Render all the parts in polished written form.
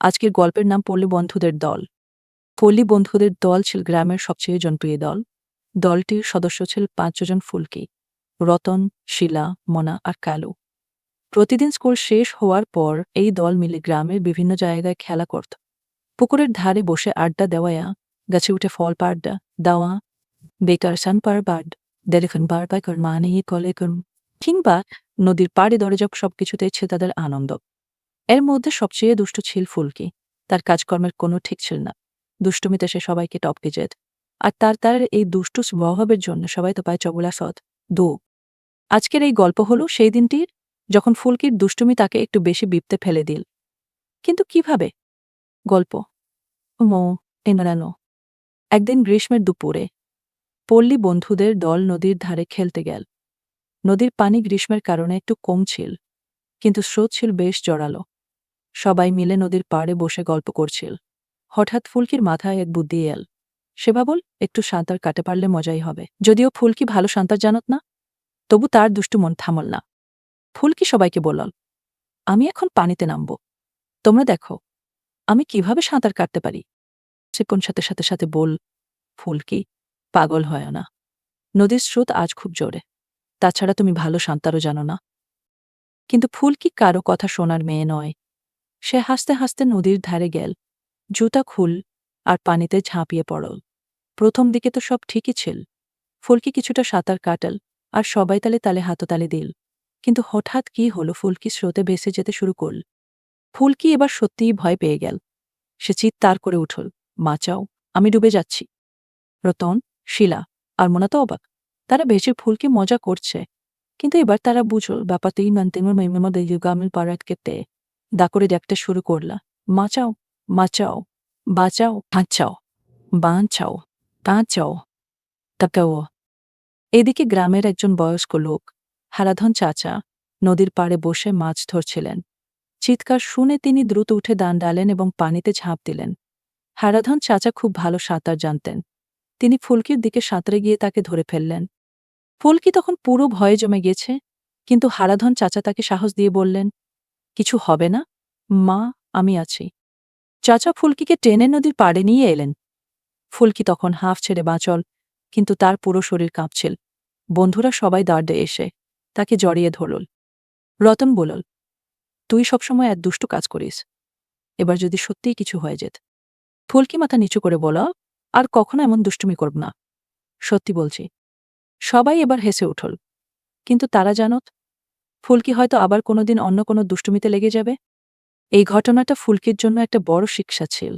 আজকের গল্পের নাম পল্লী বন্ধুদের দল। পল্লী বন্ধুদের দল ছিল গ্রামের সবচেয়ে জনপ্রিয় দল। দলটির সদস্য ছিল ৫ জন ফুলকি, রতন, শিলা, মনা আর কালু। প্রতিদিন স্কুল শেষ হওয়ার পর এই দল মিলে গ্রামের বিভিন্ন জায়গায় খেলা করত। পুকুরের ধারে বসে আড্ডা দেওয়া, গাছে উঠে ফল পাড়া দেওয়া, বেকার সান পারবাড দেরেখন বারবার কর মানে কলে কর, কিংবা নদীর পাড়ে দরজা সবকিছুতেই ছিল তাদের আনন্দ। এর মধ্যে সবচেয়ে দুষ্ট ছিল ফুলকি। তার কাজকর্মের কোনো ঠিক ছিল না। দুষ্টুমিতে সে সবাইকে টপকে যেত। আর তার এই দুষ্টু স্বভাবের জন্য সবাই তো পায় চবলা সৎ দু। আজকের এই গল্প হলো সেই দিনটির, যখন ফুলকির দুষ্টুমি তাকে একটু বেশি বিপদে ফেলে দিল। কিন্তু কিভাবে? গল্প মো এনারানো। একদিন গ্রীষ্মের দুপুরে পল্লী বন্ধুদের দল নদীর ধারে খেলতে গেল। নদীর পানি গ্রীষ্মের কারণে একটু কম ছিল, কিন্তু স্রোত ছিল বেশ জোরালো। সবাই মিলে নদীর পাড়ে বসে গল্প করছিল। হঠাৎ ফুলকির মাথায় এক বুদ্ধি এল। সে ভাবল, একটু সাঁতার কাটে পারলে মজাই হবে। যদিও ফুলকি ভালো সাঁতার জানত না, তবু তার দুষ্টু মন থামল না। ফুলকি সবাইকে বলল, আমি এখন পানিতে নামব, তোমরা দেখো আমি কিভাবে সাঁতার কাটতে পারি। চিকন সাথে সাথে সাথে বল, ফুলকি পাগল হয় না, নদীর স্রোত আজ খুব জোরে, তাছাড়া তুমি ভালো সাঁতারও জানো না। কিন্তু ফুলকি কারো কথা শোনার মেয়ে নয়। সে হাসতে হাসতে নদীর ধারে গেল, জুতা খুল আর পানিতে ঝাঁপিয়ে পড়ল। প্রথম দিকে তো সব ঠিকই ছিল। ফুলকি কিছুটা সাঁতার কাটাল আর সবাই তালে তালে হাততালি দিল। কিন্তু হঠাৎ কি হলো, ফুলকি স্রোতে ভেসে যেতে শুরু করল। ফুলকি এবার সত্যিই ভয় পেয়ে গেল। সে চিৎকার করে উঠল, বাঁচাও, আমি ডুবে যাচ্ছি। রতন, শিলা আর মোনা তো অবাক। তারা ভেসে ফুলকি মজা করছে, কিন্তু এবার তারা বুঝল ব্যাপারটাই মানতেমর গামিল পাড়াটকে দা করে ডাকতে শুরু করলা, মাচাও, মাচাও, বাঁচাও, বাঁচাও, বাঁচাও, বাঁচাও, তাকাও। এদিকে গ্রামের একজন বয়স্ক লোক, হারাধন চাচা, নদীর পাড়ে বসে মাছ ধরছিলেন। চিৎকার শুনে তিনি দ্রুত উঠে দান ডালেন এবং পানিতে ঝাঁপ দিলেন। হারাধন চাচা খুব ভালো সাঁতার জানতেন। তিনি ফুলকির দিকে সাঁতরে গিয়ে তাকে ধরে ফেললেন। ফুলকি তখন পুরো ভয়ে জমে গেছে, কিন্তু হারাধন চাচা তাকে সাহস দিয়ে বললেন, কিছু হবে না মা, আমি আছি। চাচা ফুলকিকে টেনে নদীর পাড়ে নিয়ে এলেন। ফুলকি তখন হাঁফ ছেড়ে বাঁচল, কিন্তু তার পুরো শরীর কাঁপছিল। বন্ধুরা সবাই দাঁড়ে এসে তাকে জড়িয়ে ধরল। রতন বলল, তুই সবসময় এক দুষ্টু কাজ করিস, এবার যদি সত্যিই কিছু হয়ে যেত। ফুলকি মাথা নিচু করে বল, আর কখনো এমন দুষ্টুমি করব না, সত্যি বলছি। সবাই এবার হেসে উঠল, কিন্তু তারা জানত ফুলকি হয়তো আবার কোনোদিন অন্য কোনো দুষ্টুমিতে লেগে যাবে। এই ঘটনাটা ফুলকির জন্য একটা বড় শিক্ষা ছিল।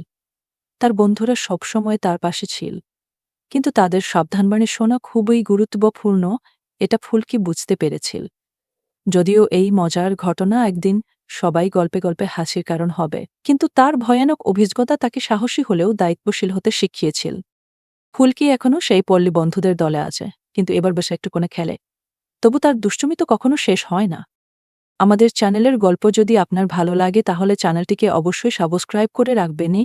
তার বন্ধুরা সবসময় তার পাশে ছিল, কিন্তু তাদের সাবধানবাণী শোনা খুবই গুরুত্বপূর্ণ, এটা ফুলকি বুঝতে পেরেছিল। যদিও এই মজার ঘটনা একদিন সবাই গল্পে গল্পে হাসির কারণ হবে, কিন্তু তার ভয়ানক অভিজ্ঞতা তাকে সাহসী হলেও দায়িত্বশীল হতে শিখিয়েছিল। ফুলকি এখনও সেই পল্লী বন্ধুদের দলে আছে, কিন্তু এবার বেশ একটু কোণে খেলে। তবু তার দুষ্টুমি তো কখনো শেষ হয় না। আমাদের চ্যানেলের গল্প যদি আপনার ভালো লাগে তাহলে চ্যানেলটিকে অবশ্যই সাবস্ক্রাইব করে রাখবেনই